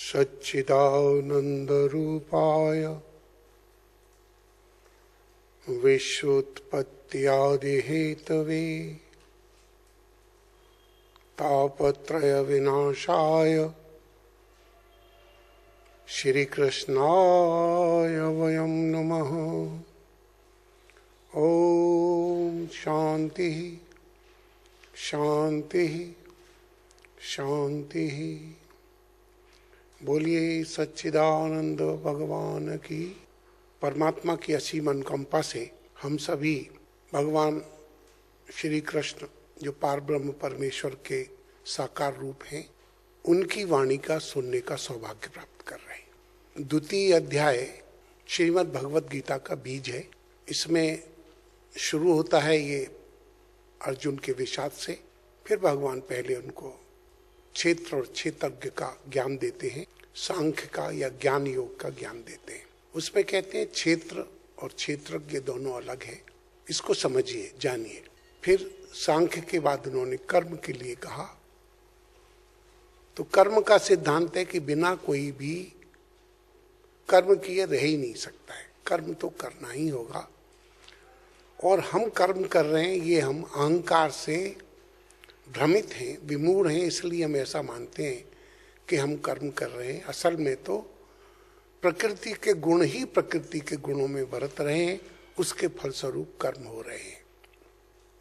सच्चिदानंदरूपाय विश्वोत्पत्त्यादिहेतवे तापत्रय विनाशाय श्री कृष्णाय वयं नमः। ओम शांति शांति शांति। बोलिए सच्चिदानंद भगवान की। परमात्मा की असीम अनुकंपा से हम सभी भगवान श्री कृष्ण जो पारब्रह्म परमेश्वर के साकार रूप हैं, उनकी वाणी का सुनने का सौभाग्य प्राप्त कर रहे हैं। द्वितीय अध्याय श्रीमद् भगवत गीता का बीज है। इसमें शुरू होता है ये अर्जुन के विषाद से। फिर भगवान पहले उनको क्षेत्र और क्षेत्रज्ञ का ज्ञान देते हैं, सांख्य का या ज्ञान योग का ज्ञान देते हैं। उसमें कहते हैं क्षेत्र और क्षेत्रज्ञ दोनों अलग है, इसको समझिए, जानिए। फिर सांख्य के बाद उन्होंने कर्म के लिए कहा। तो कर्म का सिद्धांत है कि बिना कोई भी कर्म किए रह ही नहीं सकता है, कर्म तो करना ही होगा। और हम कर्म कर रहे हैं, ये हम अहंकार से भ्रमित हैं, विमूढ़ हैं, इसलिए हम ऐसा मानते हैं कि हम कर्म कर रहे हैं। असल में तो प्रकृति के गुण ही प्रकृति के गुणों में बरत रहे हैं, उसके फलस्वरूप कर्म हो रहे हैं।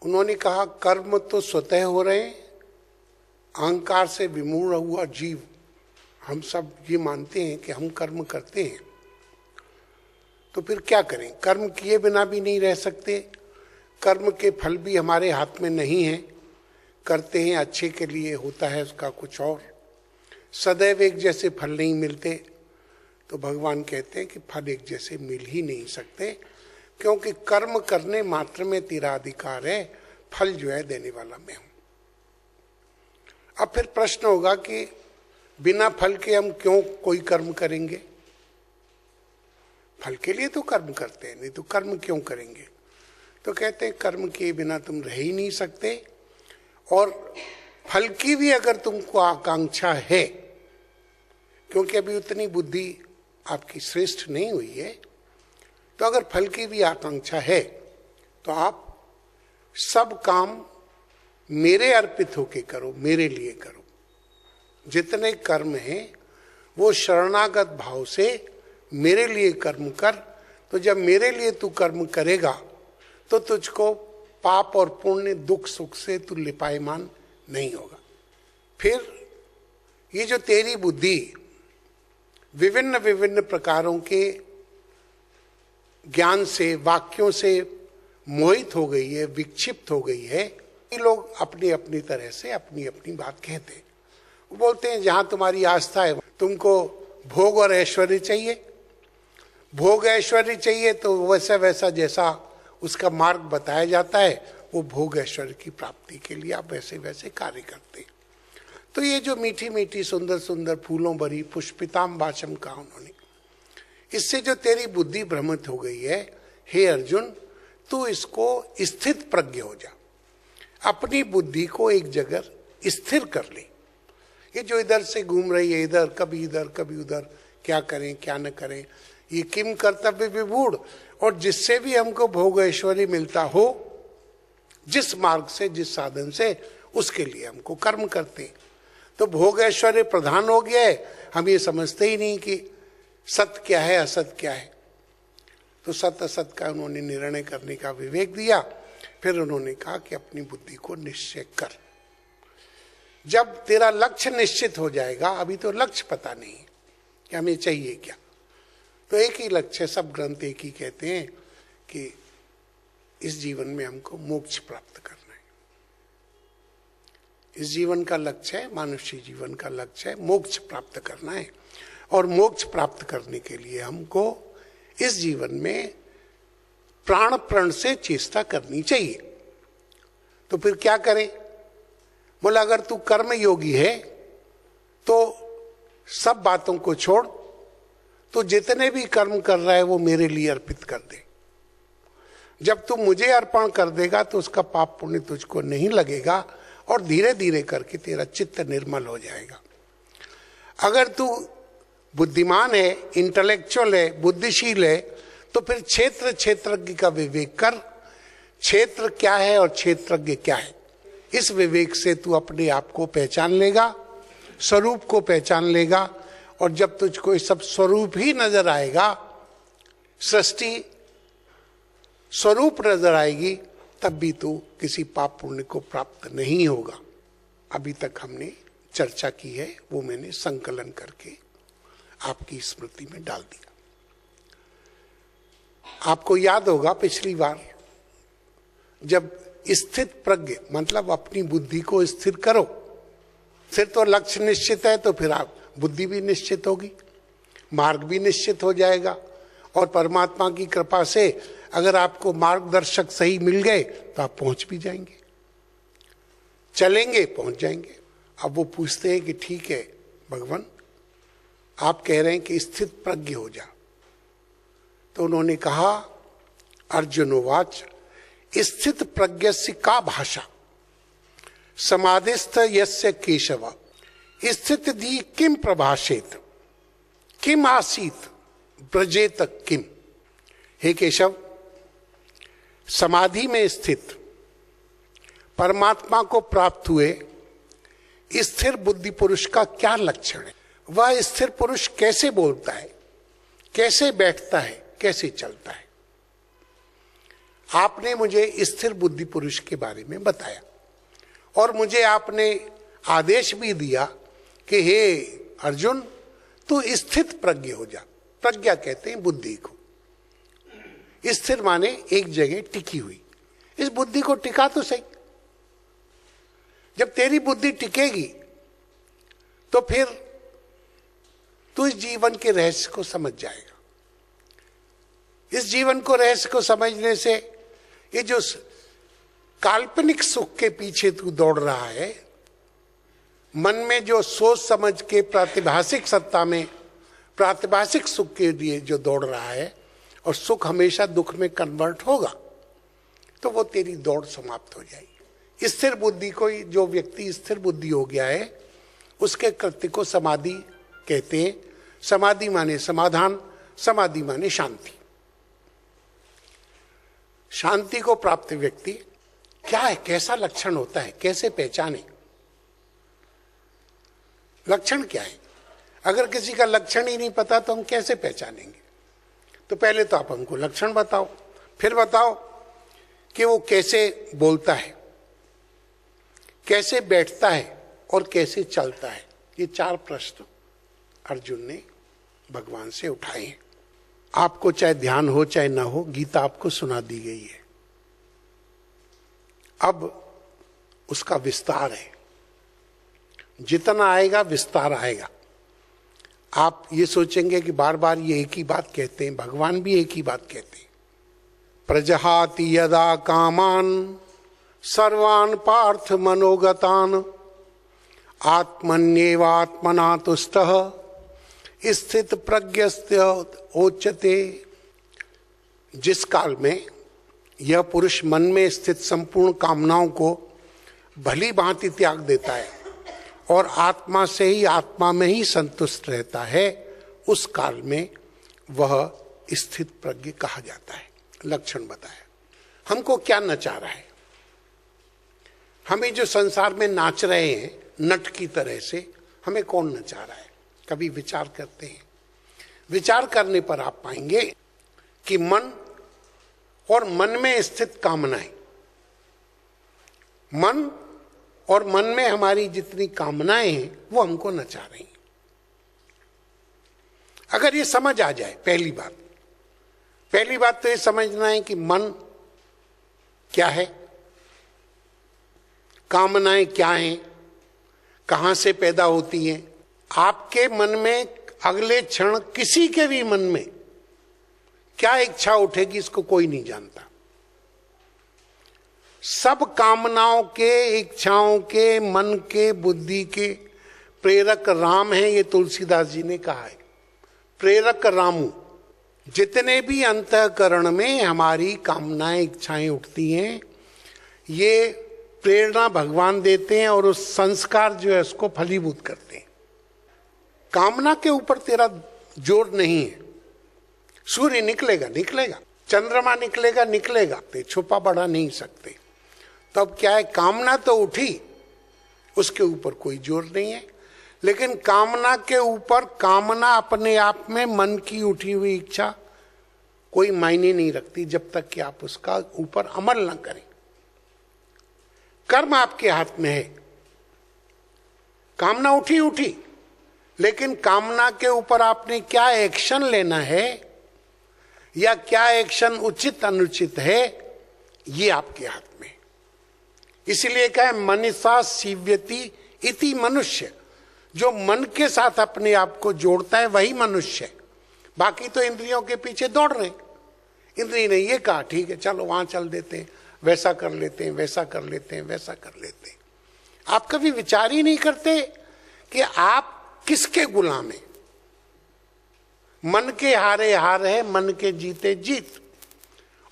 उन्होंने कहा कर्म तो स्वतः हो रहे हैं। अहंकार से विमूढ़ हुआ जीव, हम सब ये मानते हैं कि हम कर्म करते हैं। तो फिर क्या करें? कर्म किए बिना भी नहीं रह सकते, कर्म के फल भी हमारे हाथ में नहीं है। करते हैं अच्छे के लिए, होता है उसका कुछ और। सदैव एक जैसे फल नहीं मिलते। तो भगवान कहते हैं कि फल एक जैसे मिल ही नहीं सकते, क्योंकि कर्म करने मात्र में तेरा अधिकार है, फल जो है देने वाला मैं हूं। अब फिर प्रश्न होगा कि बिना फल के हम क्यों कोई कर्म करेंगे? फल के लिए तो कर्म करते हैं, नहीं तो कर्म क्यों करेंगे? तो कहते हैं कर्म किए बिना तुम रह ही नहीं सकते, और फल की भी अगर तुमको आकांक्षा है, क्योंकि अभी उतनी बुद्धि आपकी श्रेष्ठ नहीं हुई है, तो अगर फल की भी आकांक्षा है तो आप सब काम मेरे अर्पित होके करो, मेरे लिए करो। जितने कर्म हैं वो शरणागत भाव से मेरे लिए कर्म कर। तो जब मेरे लिए तू कर्म करेगा तो तुझको पाप और पुण्य, दुख सुख से तू लिपायमान नहीं होगा। फिर ये जो तेरी बुद्धि विभिन्न विभिन्न प्रकारों के ज्ञान से, वाक्यों से मोहित हो गई है, विक्षिप्त हो गई है। ये लोग अपनी अपनी तरह से अपनी अपनी बात कहते हैं। वो बोलते हैं जहां तुम्हारी आस्था है, तुमको भोग और ऐश्वर्य चाहिए, भोग ऐश्वर्य चाहिए, तो वैसा वैसा जैसा उसका मार्ग बताया जाता है, वो भोग ऐश्वर्य की प्राप्ति के लिए आप वैसे वैसे कार्य करते हैं। तो ये जो मीठी मीठी सुंदर सुंदर फूलों भरी पुष्पिताम वाचम कहा उन्होंने, इससे जो तेरी बुद्धि भ्रमित हो गई है, हे अर्जुन, तू इसको स्थित प्रज्ञ हो जा। अपनी बुद्धि को एक जगह स्थिर कर ले। ये जो इधर से घूम रही है, इधर कभी उधर, क्या करें क्या न करें, ये किम कर्तव्य विमूढ़। और जिससे भी हमको भोग ऐश्वर्य मिलता हो, जिस मार्ग से, जिस साधन से, उसके लिए हमको कर्म करते हैं। तो भोग ऐश्वर्य प्रधान हो गया है, हम ये समझते ही नहीं कि सत्य क्या है, असत क्या है। तो सत्य असत का उन्होंने निर्णय करने का विवेक दिया। फिर उन्होंने कहा कि अपनी बुद्धि को निश्चय कर। जब तेरा लक्ष्य निश्चित हो जाएगा, अभी तो लक्ष्य पता नहीं है कि हमें चाहिए क्या, तो एक ही लक्ष्य, सब ग्रंथ एक ही कहते हैं कि इस जीवन में हमको मोक्ष प्राप्त करना है। इस जीवन का लक्ष्य है, मानुष्य जीवन का लक्ष्य है मोक्ष प्राप्त करना है। और मोक्ष प्राप्त करने के लिए हमको इस जीवन में प्राण प्रण से चेष्टा करनी चाहिए। तो फिर क्या करें? बोला अगर तू कर्म योगी है तो सब बातों को छोड़, तो जितने भी कर्म कर रहा है वो मेरे लिए अर्पित कर दे। जब तू मुझे अर्पण कर देगा तो उसका पाप पुण्य तुझको नहीं लगेगा और धीरे धीरे करके तेरा चित्त निर्मल हो जाएगा। अगर तू बुद्धिमान है, इंटेलेक्चुअल है, बुद्धिशील है, तो फिर क्षेत्र क्षेत्रज्ञ का विवेक कर। क्षेत्र क्या है और क्षेत्रज्ञ क्या है, इस विवेक से तू अपने आप को पहचान लेगा, स्वरूप को पहचान लेगा। और जब तुझको ये सब स्वरूप ही नजर आएगा, सृष्टि स्वरूप नजर आएगी, तब भी तू किसी पाप पुण्य को प्राप्त नहीं होगा। अभी तक हमने चर्चा की है, वो मैंने संकलन करके आपकी स्मृति में डाल दिया। आपको याद होगा पिछली बार जब स्थित प्रज्ञ, मतलब अपनी बुद्धि को स्थिर करो, फिर तो लक्ष्य निश्चित है, तो फिर आप बुद्धि भी निश्चित होगी, मार्ग भी निश्चित हो जाएगा। और परमात्मा की कृपा से अगर आपको मार्गदर्शक सही मिल गए तो आप पहुंच भी जाएंगे, चलेंगे, पहुंच जाएंगे। अब वो पूछते हैं कि ठीक है भगवान, आप कह रहे हैं कि स्थित प्रज्ञ हो जा। तो उन्होंने कहा, अर्जुनोवाच स्थित प्रज्ञस्य का भाषा समाधिस्थ यस्य केशव स्थित दी किम प्रभाषेत किम आसीत ब्रजेत किम। हे केशव, समाधि में स्थित परमात्मा को प्राप्त हुए स्थिर बुद्धि पुरुष का क्या लक्षण है? वह स्थिर पुरुष कैसे बोलता है, कैसे बैठता है, कैसे चलता है? आपने मुझे स्थिर बुद्धि पुरुष के बारे में बताया और मुझे आपने आदेश भी दिया कि हे अर्जुन, तू स्थित प्रज्ञ हो जा। प्रज्ञा कहते हैं बुद्धि को, स्थिर माने एक जगह टिकी हुई। इस बुद्धि को टिका तो सही। जब तेरी बुद्धि टिकेगी तो फिर तू इस जीवन के रहस्य को समझ जाएगा। इस जीवन को रहस्य को समझने से ये जो काल्पनिक सुख के पीछे तू दौड़ रहा है, मन में जो सोच समझ के प्रातिभाषिक सत्ता में प्रातिभाषिक सुख के लिए जो दौड़ रहा है, और सुख हमेशा दुख में कन्वर्ट होगा, तो वो तेरी दौड़ समाप्त हो जाएगी। स्थिर बुद्धि को, जो व्यक्ति स्थिर बुद्धि हो गया है, उसके कृत्य को समाधि कहते हैं। समाधि माने समाधान, समाधि माने शांति। शांति को प्राप्त व्यक्ति क्या है, कैसा लक्षण होता है, कैसे पहचाने? लक्षण क्या है? अगर किसी का लक्षण ही नहीं पता तो हम कैसे पहचानेंगे? तो पहले तो आप हमको लक्षण बताओ, फिर बताओ कि वो कैसे बोलता है, कैसे बैठता है और कैसे चलता है। ये 4 प्रश्न अर्जुन ने भगवान से उठाए हैं। आपको चाहे ध्यान हो चाहे ना हो, गीता आपको सुना दी गई है। अब उसका विस्तार है, जितना आएगा विस्तार आएगा। आप ये सोचेंगे कि बार बार ये एक ही बात कहते हैं, भगवान भी एक ही बात कहते हैं। प्रजहाति यदा कामान सर्वान पार्थ मनोगतान आत्मन्येवात्मना तुष्टः स्थित प्रज्ञस्य उच्यते। जिस काल में यह पुरुष मन में स्थित संपूर्ण कामनाओं को भली भांति त्याग देता है और आत्मा से ही, आत्मा में ही संतुष्ट रहता है, उस काल में वह स्थित प्रज्ञ कहा जाता है। लक्षण बताया। हमको क्या नचा रहा है? हमें जो संसार में नाच रहे हैं नट की तरह से, हमें कौन नचा रहा है? कभी विचार करते हैं? विचार करने पर आप पाएंगे कि मन और मन में स्थित कामनाएं, मन और मन में हमारी जितनी कामनाएं हैं वो हमको नचा रही हैं। अगर ये समझ आ जाए, पहली बात तो ये समझना है कि मन क्या है, कामनाएं क्या हैं, कहां से पैदा होती हैं। आपके मन में अगले क्षण किसी के भी मन में क्या इच्छा उठेगी इसको कोई नहीं जानता। सब कामनाओं के, इच्छाओं के, मन के, बुद्धि के प्रेरक राम है, ये तुलसीदास जी ने कहा है। प्रेरक रामू। जितने भी अंतःकरण में हमारी कामनाएं, इच्छाएं उठती हैं, ये प्रेरणा भगवान देते हैं और उस संस्कार जो है उसको फलीभूत करते हैं। कामना के ऊपर तेरा जोर नहीं है। सूर्य निकलेगा निकलेगा, चंद्रमा निकलेगा निकलेगा, ते छुपा बढ़ा नहीं सकते। तो अब क्या है, कामना तो उठी, उसके ऊपर कोई जोर नहीं है। लेकिन कामना के ऊपर, कामना अपने आप में मन की उठी हुई इच्छा कोई मायने नहीं रखती जब तक कि आप उसका ऊपर अमल न करें। कर्म आपके हाथ में है। कामना उठी उठी, लेकिन कामना के ऊपर आपने क्या एक्शन लेना है या क्या एक्शन उचित अनुचित है, ये आपके हाथ में। इसलिए कहा मनीषा सीव्यति इति मनुष्य। जो मन के साथ अपने आप को जोड़ता है वही मनुष्य है। बाकी तो इंद्रियों के पीछे दौड़ रहे। इंद्रिय ने ये कहा ठीक है चलो वहां चल देते हैं, वैसा कर लेते हैं, वैसा कर लेते हैं, वैसा कर लेते हैं। आप कभी विचार ही नहीं करते कि आप किसके गुलाम हैं। मन के हारे हार है, मन के जीते जीत।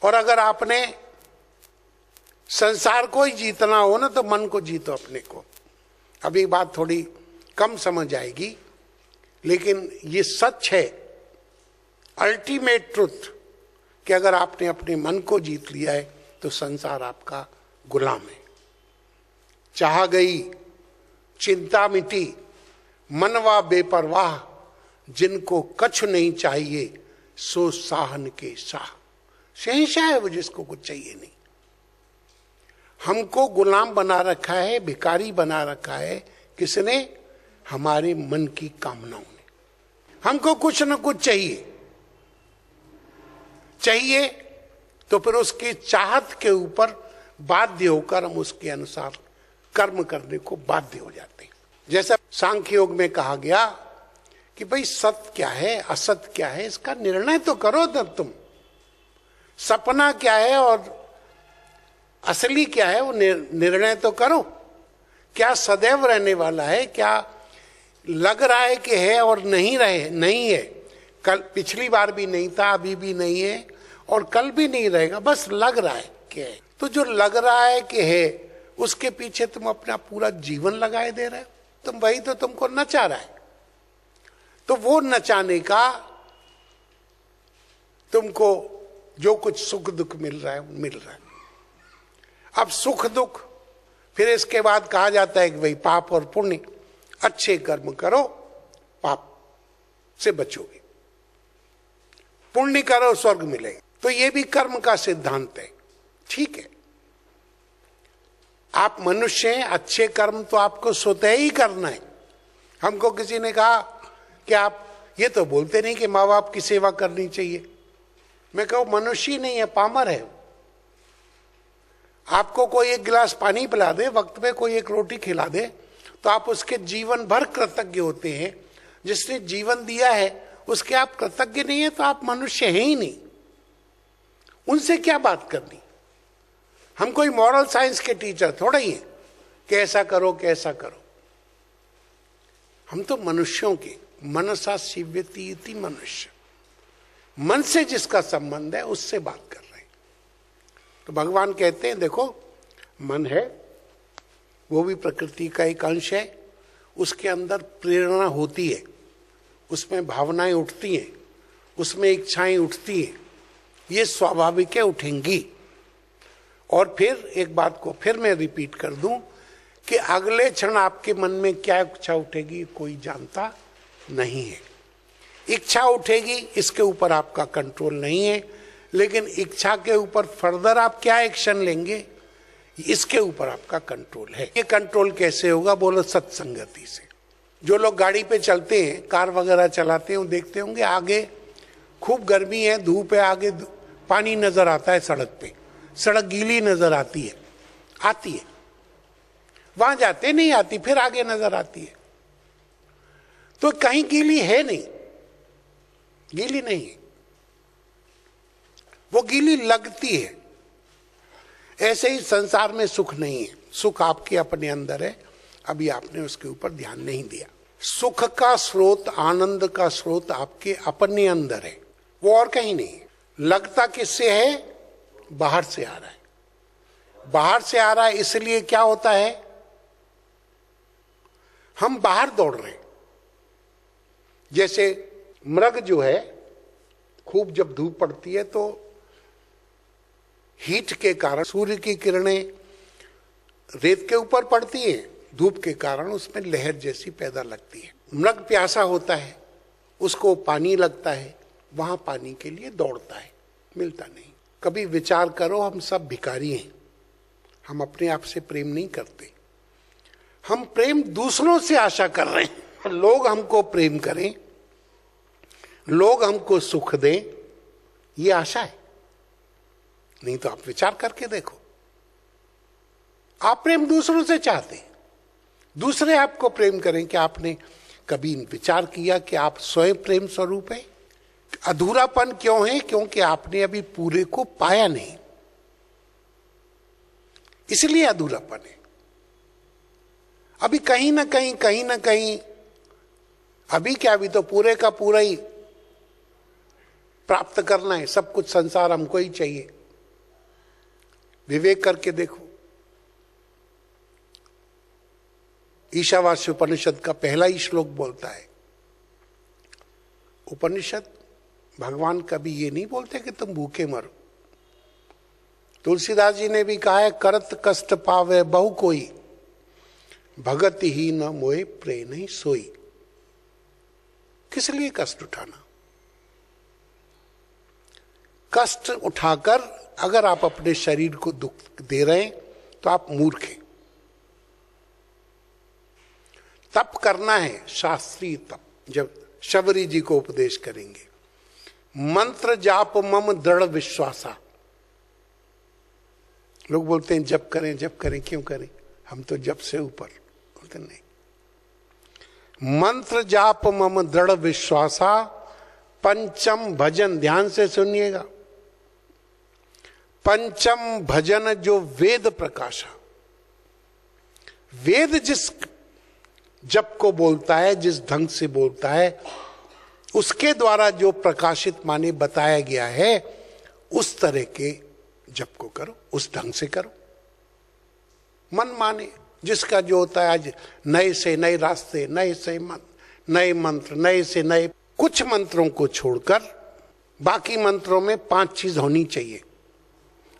और अगर आपने संसार को ही जीतना हो ना तो मन को जीतो अपने को। अभी बात थोड़ी कम समझ आएगी, लेकिन ये सच है, अल्टीमेट ट्रुथ, कि अगर आपने अपने मन को जीत लिया है तो संसार आपका गुलाम है। चाह गई चिंता मिटी, मनवा बेपरवाह, जिनको कछु नहीं चाहिए सो साहन के शाह। शहंशाह है वो जिसको कुछ चाहिए नहीं। हमको गुलाम बना रखा है, भिखारी बना रखा है। किसने? हमारे मन की कामनाओं ने। हमको कुछ न कुछ चाहिए चाहिए, तो फिर उसकी चाहत के ऊपर बाध्य होकर हम उसके अनुसार कर्म करने को बाध्य हो जाते हैं। जैसा सांख्य योग में कहा गया कि भाई सत्य क्या है, असत्य क्या है, इसका निर्णय तो करो। तब तुम सपना क्या है और असली क्या है वो निर्णय तो करो। क्या सदैव रहने वाला है, क्या लग रहा है कि है और नहीं है। कल पिछली बार भी नहीं था, अभी भी नहीं है और कल भी नहीं रहेगा, बस लग रहा है कि है। तो जो लग रहा है कि है उसके पीछे तुम अपना पूरा जीवन लगाए दे रहे हो। तुम वही तो तुमको नचा रहा है। तो वो नचाने का तुमको जो कुछ सुख दुख मिल रहा है मिल रहा है। अब सुख दुख, फिर इसके बाद कहा जाता है कि भाई पाप और पुण्य, अच्छे कर्म करो पाप से बचोगे, पुण्य करो स्वर्ग मिलेगा। तो ये भी कर्म का सिद्धांत है। ठीक है, आप मनुष्य हैं, अच्छे कर्म तो आपको स्वतः ही करना है। हमको किसी ने कहा कि आप ये तो बोलते नहीं कि माँ बाप की सेवा करनी चाहिए। मैं कहूँ मनुष्य ही नहीं है, पामर है। आपको कोई एक गिलास पानी पिला दे, वक्त में कोई एक रोटी खिला दे, तो आप उसके जीवन भर कृतज्ञ होते हैं। जिसने जीवन दिया है उसके आप कृतज्ञ नहीं है तो आप मनुष्य हैं ही नहीं। उनसे क्या बात करनी। हम कोई मॉरल साइंस के टीचर थोड़ा ही हैं कि ऐसा करो कैसा करो। हम तो मनुष्यों के मनसा सीव्यति इति मनुष्य, मन से जिसका संबंध है उससे बात कर रहे हैं। तो भगवान कहते हैं देखो मन है वो भी प्रकृति का एक अंश है। उसके अंदर प्रेरणा होती है, उसमें भावनाएं उठती हैं, उसमें इच्छाएं उठती हैं। ये स्वाभाविक है, उठेंगी। और फिर एक बात को फिर मैं रिपीट कर दूं कि अगले क्षण आपके मन में क्या इच्छा उठेगी कोई जानता नहीं है। इच्छा उठेगी, इसके ऊपर आपका कंट्रोल नहीं है, लेकिन इच्छा के ऊपर फर्दर आप क्या एक्शन लेंगे इसके ऊपर आपका कंट्रोल है। ये कंट्रोल कैसे होगा? बोलो सत्संगति से। जो लोग गाड़ी पे चलते हैं, कार वगैरह चलाते हैं, वो देखते होंगे आगे खूब गर्मी है, धूप है, आगे पानी नजर आता है सड़क पे, सड़क गीली नजर आती है, वहां जाते नहीं आती, फिर आगे नजर आती है। तो कहीं गीली है नहीं, गीली नहीं है, वो गीली लगती है। ऐसे ही संसार में सुख नहीं है, सुख आपके अपने अंदर है, अभी आपने उसके ऊपर ध्यान नहीं दिया। सुख का स्रोत, आनंद का स्रोत आपके अपने अंदर है, वो और कहीं नहीं है। लगता किससे है? बाहर से आ रहा है। बाहर से आ रहा है, इसलिए क्या होता है, हम बाहर दौड़ रहे हैं। जैसे मृग जो है, खूब जब धूप पड़ती है तो हीट के कारण सूर्य की किरणें रेत के ऊपर पड़ती हैं, धूप के कारण उसमें लहर जैसी पैदा लगती है। मृग प्यासा होता है, उसको पानी लगता है, वहां पानी के लिए दौड़ता है, मिलता नहीं। कभी विचार करो, हम सब भिखारी हैं, हम अपने आप से प्रेम नहीं करते, हम प्रेम दूसरों से आशा कर रहे हैं। लोग हमको प्रेम करें, लोग हमको सुख दें, ये आशा है। नहीं तो आप विचार करके देखो, आप प्रेम दूसरों से चाहते, दूसरे आपको प्रेम करें। क्या आपने कभी विचार किया कि आप स्वयं प्रेम स्वरूप है? अधूरापन क्यों है? क्योंकि आपने अभी पूरे को पाया नहीं, इसलिए अधूरापन है। अभी कहीं ना कहीं अभी क्या, अभी तो पूरे का पूरा ही प्राप्त करना है, सब कुछ संसार हमको ही चाहिए। विवेक करके देखो, ईशावास्य उपनिषद का पहला ही श्लोक बोलता है, उपनिषद भगवान कभी ये नहीं बोलते कि तुम भूखे मरो। तुलसीदास जी ने भी कहा है, करत कष्ट पावे बहु कोई, भगत ही न मोए प्रे नहीं सोई। किस लिए कष्ट उठाना? कष्ट उठाकर अगर आप अपने शरीर को दुख दे रहे हैं तो आप मूर्ख हैं। तप करना है, शास्त्रीय तप। जब शबरी जी को उपदेश करेंगे, मंत्र जाप मम दृढ़ विश्वासा। लोग बोलते हैं जप करें जप करें, क्यों करें? हम तो जप से ऊपर। बोलते नहीं, मंत्र जाप मम दृढ़ विश्वासा, पंचम भजन। ध्यान से सुनिएगा, पंचम भजन जो वेद प्रकाशा। वेद जिस जप को बोलता है, जिस ढंग से बोलता है, उसके द्वारा जो प्रकाशित माने बताया गया है, उस तरह के जप को करो, उस ढंग से करो। मन माने जिसका जो होता है, आज नए से नए रास्ते, नए से नए मंत्र, नए से नए। कुछ मंत्रों को छोड़कर बाकी मंत्रों में 5 चीज होनी चाहिए।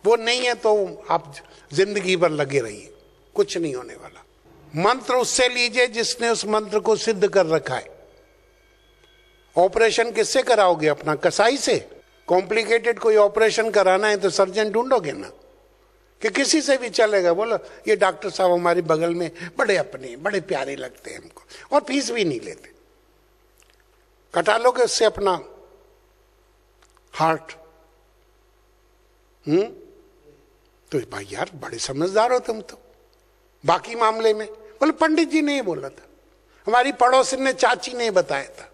वो नहीं है तो आप जिंदगी भर लगे रहिए, कुछ नहीं होने वाला। मंत्र उससे लीजिए जिसने उस मंत्र को सिद्ध कर रखा है। ऑपरेशन किससे कराओगे? अपना कसाई से। कॉम्प्लिकेटेड कोई ऑपरेशन कराना है तो सर्जन ढूंढोगे ना, कि किसी से भी चलेगा। बोलो ये डॉक्टर साहब हमारे बगल में बड़े अपने, बड़े प्यारे लगते हैं हमको, और फीस भी नहीं लेते। कटा लोगे उससे अपना हार्ट। तो भाई यार, बड़े समझदार हो तुम तो। बाकी मामले में बोले पंडित जी ने बोला था, हमारी पड़ोसी ने, चाची ने बताया था।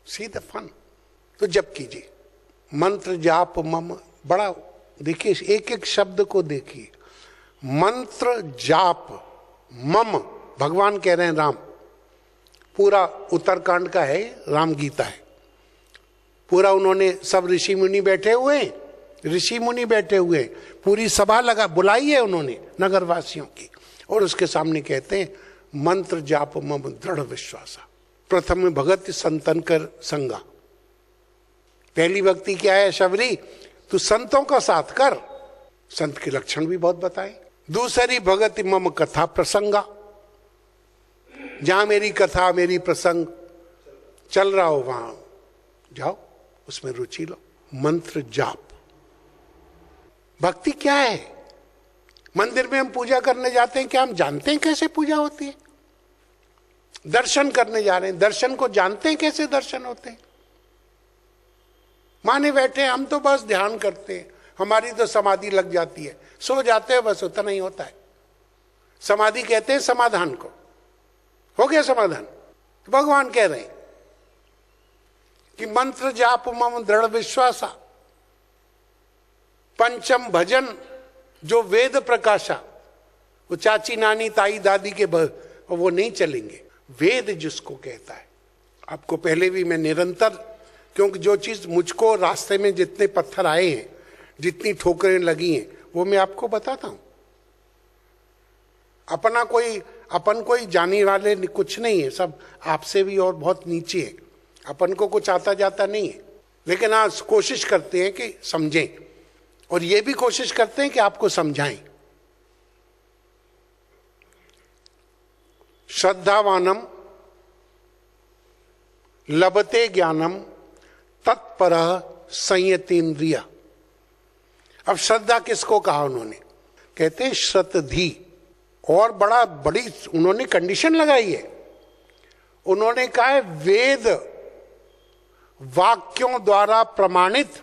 See the fun. तो जप कीजिए, मंत्र जाप मम। बड़ा देखिए, एक एक शब्द को देखिए। मंत्र जाप मम, भगवान कह रहे हैं राम। पूरा उत्तरकांड का है, राम गीता है पूरा। उन्होंने सब ऋषि मुनि बैठे हुए, पूरी सभा लगा बुलाई है उन्होंने नगरवासियों की, और उसके सामने कहते हैं मंत्र जाप मम दृढ़ विश्वासा। प्रथम भगत संतन कर संगा। पहली भक्ति क्या है? शबरी, तू संतों का साथ कर। संत के लक्षण भी बहुत बताए। दूसरी भगति मम कथा प्रसंगा। जहां मेरी कथा, मेरी प्रसंग चल रहा हो, वहां जाओ, उसमें रुचि लो। मंत्र जाप। भक्ति क्या है? मंदिर में हम पूजा करने जाते हैं, क्या हम जानते हैं कैसे पूजा होती है? दर्शन करने जा रहे हैं, दर्शन को जानते हैं कैसे दर्शन होते हैं? माने बैठे हम तो बस ध्यान करते हैं, हमारी तो समाधि लग जाती है, सो जाते हैं, बस उतना ही होता है। समाधि कहते हैं समाधान को। हो गया समाधान। तो भगवान कह रहे हैं कि मंत्र जाप मम दृढ़ विश्वासा, पंचम भजन जो वेद प्रकाशा। वो चाची नानी ताई दादी के वो नहीं चलेंगे। वेद जिसको कहता है, आपको पहले भी मैं निरंतर, क्योंकि जो चीज मुझको रास्ते में जितने पत्थर आए हैं, जितनी ठोकरें लगी हैं, वो मैं आपको बताता हूं। अपन कोई जाने वाले कुछ नहीं है, सब आपसे भी और बहुत नीचे है। अपन को कुछ आता जाता नहीं है, लेकिन आज कोशिश करते हैं कि समझें, और ये भी कोशिश करते हैं कि आपको समझाएं। श्रद्धावानम लभते ज्ञानम तत्परः संयतेन्द्रिय। अब श्रद्धा किसको कहा उन्होंने? कहते हैं श्रतधी। और बड़ी उन्होंने कंडीशन लगाई है। उन्होंने कहा है वेद वाक्यों द्वारा प्रमाणित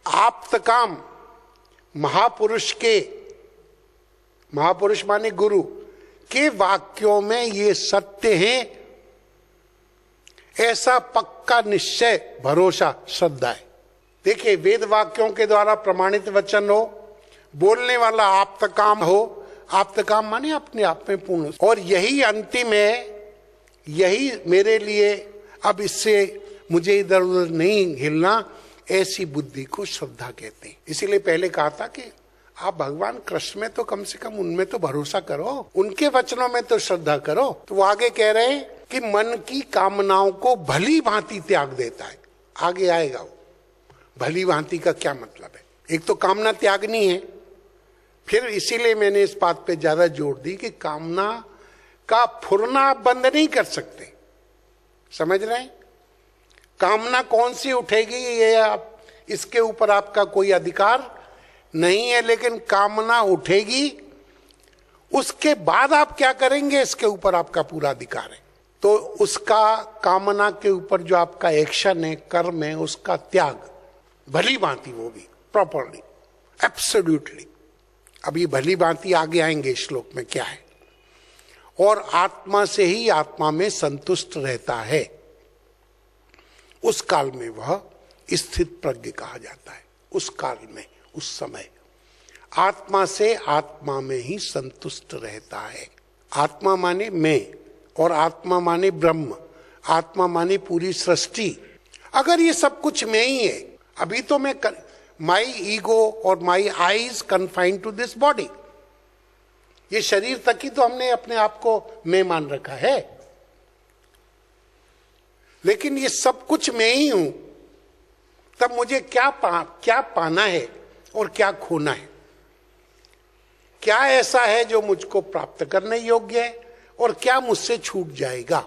आप्तकाम महापुरुष माने गुरु के वाक्यों में ये सत्य हैं, ऐसा पक्का निश्चय भरोसा श्रद्धा है। देखिए, वेद वाक्यों के द्वारा प्रमाणित वचन हो, बोलने वाला आप्तकाम हो। आप्तकाम माने अपने आप में पूर्ण, और यही अंतिम है, यही मेरे लिए, अब इससे मुझे इधर उधर नहीं हिलना, ऐसी बुद्धि को श्रद्धा कहते हैं। इसीलिए पहले कहा था कि आप भगवान कृष्ण में तो कम से कम उनमें तो भरोसा करो, उनके वचनों में तो श्रद्धा करो। तो वो आगे कह रहे हैं कि मन की कामनाओं को भली भांति त्याग देता है। आगे आएगा वो भली भांति का क्या मतलब है। एक तो कामना त्यागनी है, फिर इसीलिए मैंने इस बात पे ज्यादा जोर दी कि कामना का फुरना आप बंद नहीं कर सकते। समझ रहे हैं? कामना कौन सी उठेगी ये आप, इसके ऊपर आपका कोई अधिकार नहीं है, लेकिन कामना उठेगी, उसके बाद आप क्या करेंगे इसके ऊपर आपका पूरा अधिकार है। तो उसका कामना के ऊपर जो आपका एक्शन है, कर्म है, उसका त्याग भली भांति, वो भी प्रॉपरली, एब्सोल्युटली। अब ये भली भांति आगे आएंगे श्लोक में क्या है। और आत्मा से ही आत्मा में संतुष्ट रहता है, उस काल में वह स्थित प्रज्ञ कहा जाता है। उस काल में, उस समय आत्मा से आत्मा में ही संतुष्ट रहता है। आत्मा माने मैं, और आत्मा माने ब्रह्म, आत्मा माने पूरी सृष्टि। अगर ये सब कुछ मैं ही है, अभी तो मैं माई ईगो और my eyes confined to this body, ये शरीर तक ही तो हमने अपने आप को मैं मान रखा है, लेकिन ये सब कुछ मैं ही हूं। तब मुझे क्या पाना है और क्या खोना है? क्या ऐसा है जो मुझको प्राप्त करने योग्य है, और क्या मुझसे छूट जाएगा?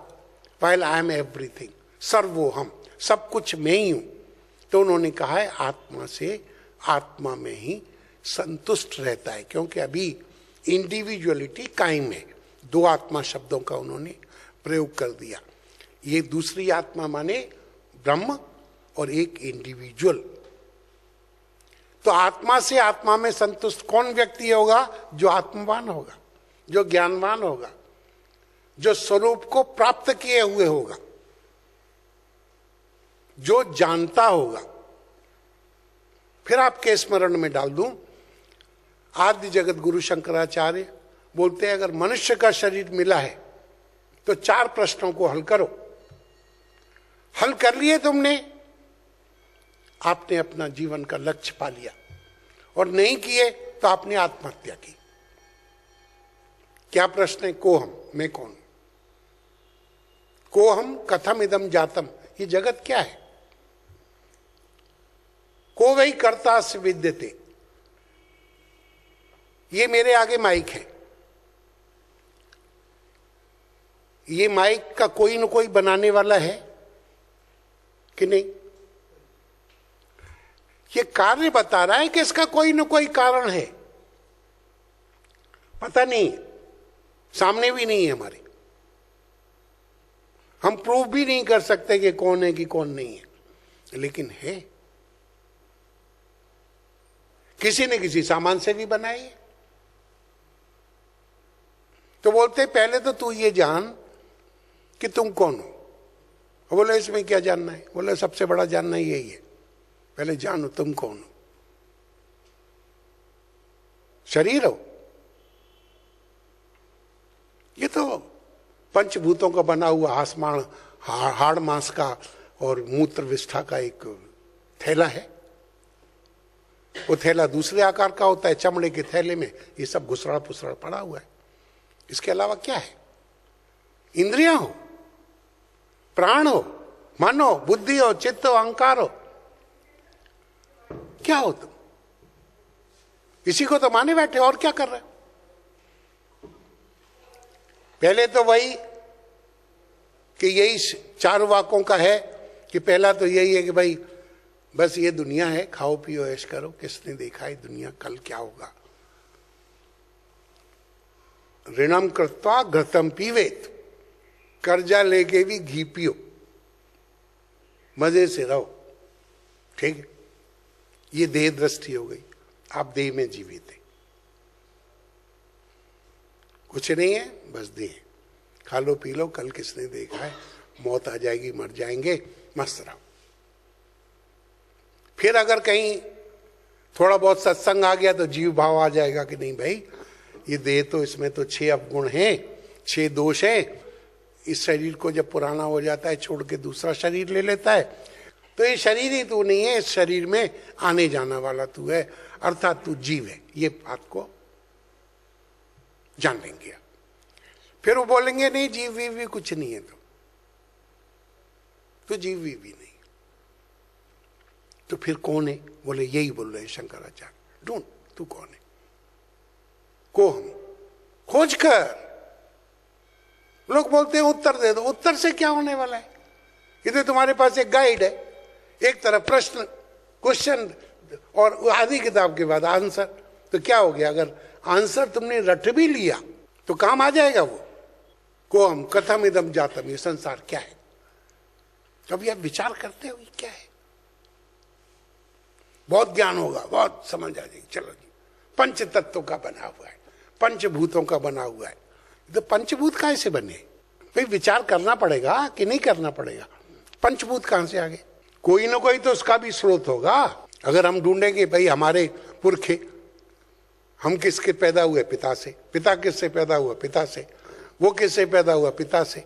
while I am everything, सर्वोहम, सब कुछ मैं ही हूं। तो उन्होंने कहा है आत्मा से आत्मा में ही संतुष्ट रहता है, क्योंकि अभी इंडिविजुअलिटी कायम है। दो आत्मा शब्दों का उन्होंने प्रयोग कर दिया। ये दूसरी आत्मा माने ब्रह्म, और एक इंडिविजुअल। तो आत्मा से आत्मा में संतुष्ट कौन व्यक्ति होगा? जो आत्मवान होगा, जो ज्ञानवान होगा, जो स्वरूप को प्राप्त किए हुए होगा, जो जानता होगा। फिर आपके स्मरण में डाल दूं, आदि जगत गुरु शंकराचार्य बोलते हैं अगर मनुष्य का शरीर मिला है तो 4 प्रश्नों को हल करो। हल कर लिए तुमने, आपने अपना जीवन का लक्ष्य पा लिया, और नहीं किए तो आपने आत्महत्या की। क्या प्रश्न है? कोहम, मैं कौन? कोहम कथम इदम जातम, ये जगत क्या है? को वही कर्ता से विद्यते, ये मेरे आगे माइक है, ये माइक का कोई न कोई बनाने वाला है कि नहीं? ये कार्य बता रहा है कि इसका कोई न कोई कारण है, पता नहीं, सामने भी नहीं है हमारे, हम प्रूव भी नहीं कर सकते कि कौन है कि कौन नहीं है, लेकिन है। किसी ने किसी सामान से भी बनाई है। तो बोलते पहले तो तू ये जान कि तुम कौन हो। बोले इसमें क्या जानना है? बोले सबसे बड़ा जानना यही है, पहले जानो तुम कौन हो। शरीर हो, ये तो पंचभूतों का बना हुआ आसमान, हाड़ मांस का और मूत्र विष्ठा का एक थैला है। वो थैला दूसरे आकार का होता है, चमड़े के थैले में ये सब घुसड़ा पुसड़ा पड़ा हुआ है। इसके अलावा क्या है? इंद्रियां हो, प्राण हो, मन हो, बुद्धि हो, चित्त हो, अहंकार हो, क्या हो तुम? इसी को तो माने बैठे, और क्या कर रहे? पहले तो वही कि यही चार वाकों का है कि पहला तो यही है कि भाई बस ये दुनिया है, खाओ पियो ऐश करो, किसने देखा है दुनिया कल क्या होगा। ऋणम कृत्वा घृतम पीवेत, कर्जा लेके भी घी पियो, मजे से रहो, ठीक है। ये देह दृष्टि हो गई, आप देह में जीवित है, कुछ नहीं है, बस देह, खा लो पी लो, कल किसने देखा है, मौत आ जाएगी, मर जाएंगे, मस्त रहो। फिर अगर कहीं थोड़ा बहुत सत्संग आ गया तो जीव भाव आ जाएगा कि नहीं भाई ये देह तो, इसमें तो 6 अवगुण हैं, 6 दोष हैं। इस शरीर को जब पुराना हो जाता है छोड़ के दूसरा शरीर ले लेता है, तो ये शरीर ही तू नहीं है, इस शरीर में आने जाने वाला तू है, अर्थात तू जीव है। ये बात को जान लेंगे। फिर वो बोलेंगे नहीं जीव वीव भी कुछ नहीं है, तो जीव वीव भी नहीं, तो फिर कौन है? बोले यही बोल रहे हैं शंकराचार्य, ढूंढ तू कौन है, को हम खोज कर। लोग बोलते हैं उत्तर दे दो, उत्तर से क्या होने वाला है? ये तो तुम्हारे पास एक गाइड है, एक तरफ प्रश्न क्वेश्चन और आधी किताब के बाद आंसर, तो क्या हो गया? अगर आंसर तुमने रट भी लिया तो काम आ जाएगा वो। को हम कथम इदम जातम, ये संसार क्या है? कभी आप विचार करते हो ये क्या है? बहुत ज्ञान होगा, बहुत समझ आ जाएगी, चलो जी। पंच तत्वों का बना हुआ है, पंचभूतों का बना हुआ है, तो पंचभूत कहां से बने? भाई विचार करना पड़ेगा कि नहीं करना पड़ेगा? पंचभूत कहां से आ गए? कोई ना कोई तो उसका भी स्रोत होगा। अगर हम ढूंढेंगे भाई हमारे पुरखे, हम किसके पैदा हुए? पिता से। पिता किससे पैदा हुआ? पिता से। वो किससे पैदा हुआ? पिता से।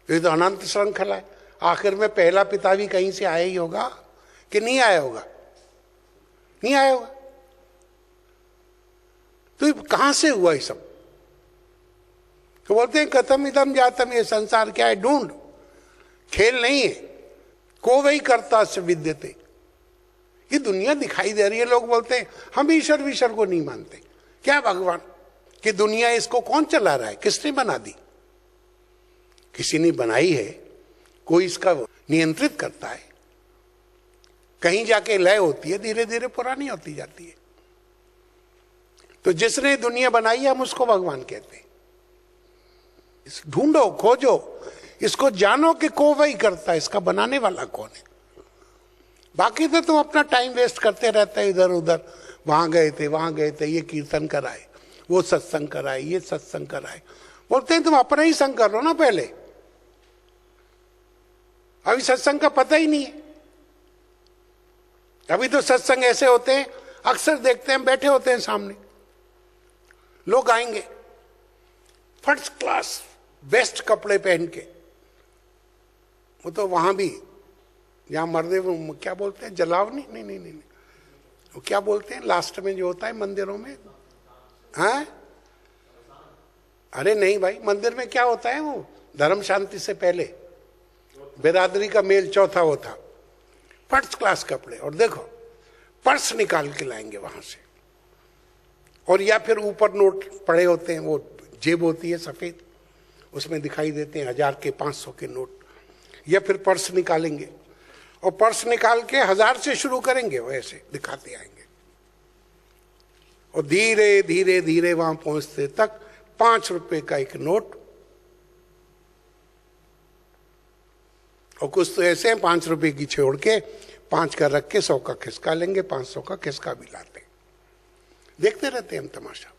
ये तो अनंत श्रृंखला है। आखिर में पहला पिता भी कहीं से आया ही होगा कि नहीं आया होगा? नहीं आया होगा। तो ये कहां से हुआ ये सब? तो बोलते हैं कथम इदम जातम, ये संसार क्या है? ढूंढ, खेल नहीं है। को वही करता से विद्यते, ये दुनिया दिखाई दे रही है। लोग बोलते हैं हम ईश्वर विश्वर को नहीं मानते। क्या भगवान कि दुनिया इसको कौन चला रहा है? किसने बना दी? किसी ने बनाई है, कोई इसका नियंत्रित करता है। कहीं जाके लय होती है, धीरे धीरे पुरानी होती जाती है। तो जिसने दुनिया बनाई है हम उसको भगवान कहते हैं। ढूंढो, खोजो, इसको जानो कि को वही करता है, इसका बनाने वाला कौन है। बाकी तो तुम अपना टाइम वेस्ट करते रहते हैं इधर उधर, वहां गए थे वहां गए थे, ये कीर्तन कराए, वो सत्संग कराए, ये सत्संग कराए। बोलते हैं तुम अपना ही संग कर लो ना पहले, अभी सत्संग का पता ही नहीं है। अभी तो सत्संग ऐसे होते हैं, अक्सर देखते हैं बैठे होते हैं सामने, लोग आएंगे फर्स्ट क्लास बेस्ट कपड़े पहन के, वो तो वहां भी जहां मर्दे वो क्या बोलते हैं, जलावनी, नहीं नहीं नहीं, वो क्या बोलते हैं लास्ट में जो होता है मंदिरों में, हाँ? अरे नहीं भाई, मंदिर में क्या होता है वो धर्म शांति से पहले बिरादरी का मेल चौथा होता, फर्स्ट क्लास कपड़े, और देखो पर्स निकाल के लाएंगे वहां से, और या फिर ऊपर नोट पड़े होते हैं, वो जेब होती है सफेद, उसमें दिखाई देते हैं 1000 के 500 के नोट, या फिर पर्स निकालेंगे और पर्स निकाल के 1000 से शुरू करेंगे, वो ऐसे दिखाते आएंगे और धीरे धीरे धीरे वहां पहुंचते तक 5 रुपए का एक नोट, और कुछ तो ऐसे हैं 5 रुपए की छोड़ के 5 का रख के 100 का खिसका लेंगे, 500 का खिसका भी लाते हैं। देखते रहते हैं हम तमाशा।